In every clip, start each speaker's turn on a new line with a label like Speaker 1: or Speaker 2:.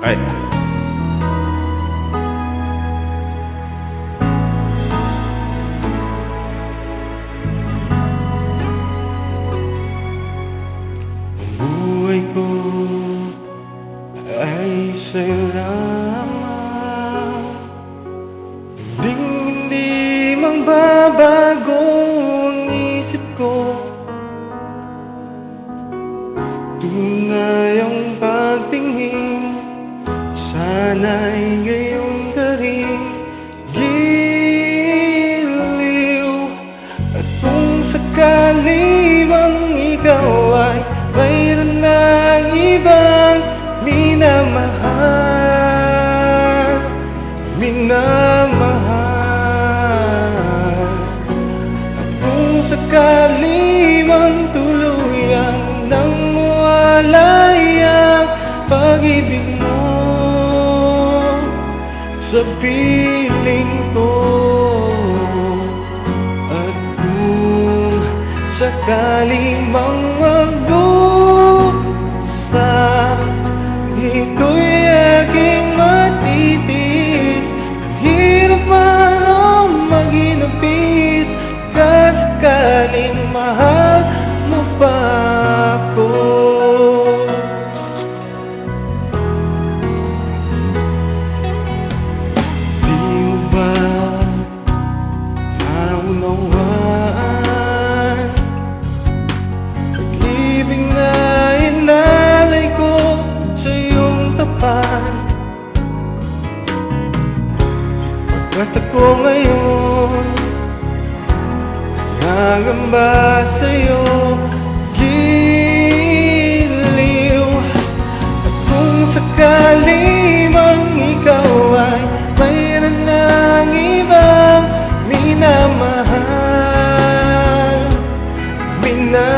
Speaker 1: Ay.
Speaker 2: Buhay ko ay sa'yo lamang, hindi magbabago ang isip ko. Tunay ang pagtingin, sana'y gayon ka rin. Giliw, at kung sakali mang ikaw ay mayroon ng ibang minamahal, minamahal. At kung sakali mang tuluyan nang mawalay ang pag-ibig mo sa piling ko, at kung sakaling mang magdusa, ito'y aking matitiis. Hirap man o maginapis, kasakaling mahal mo pa ako. Di mo ba naunawaan pag-ibig na inalay ko sa iyong tapat? Pagkat ako ngayon nangangamba sa'yo, giliw. At kung sakali mang ikaw ay mayroon ng ibang minamahal, minamahal.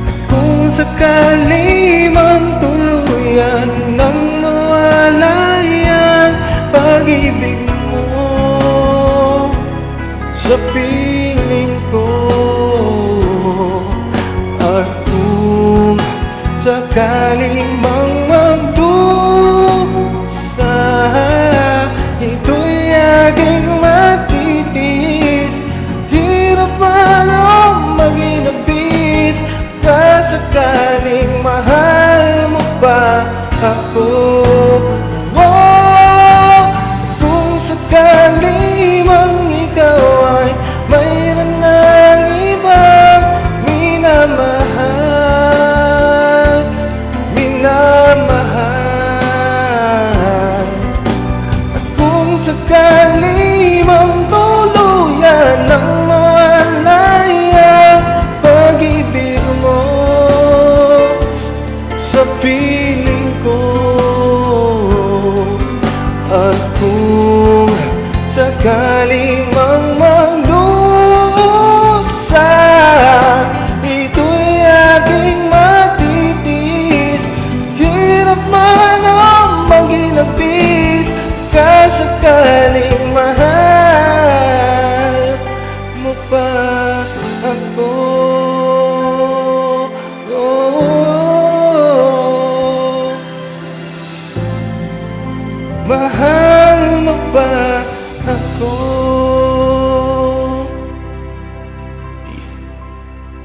Speaker 2: At kung sakali mang tuluyan nang mawalay ang pag-ibig mo sa piling ko, at kung sakaling mang magdusa, ito'y aking matitiis. Hirap man o maginapis, kasakaling mahal mo pa ako.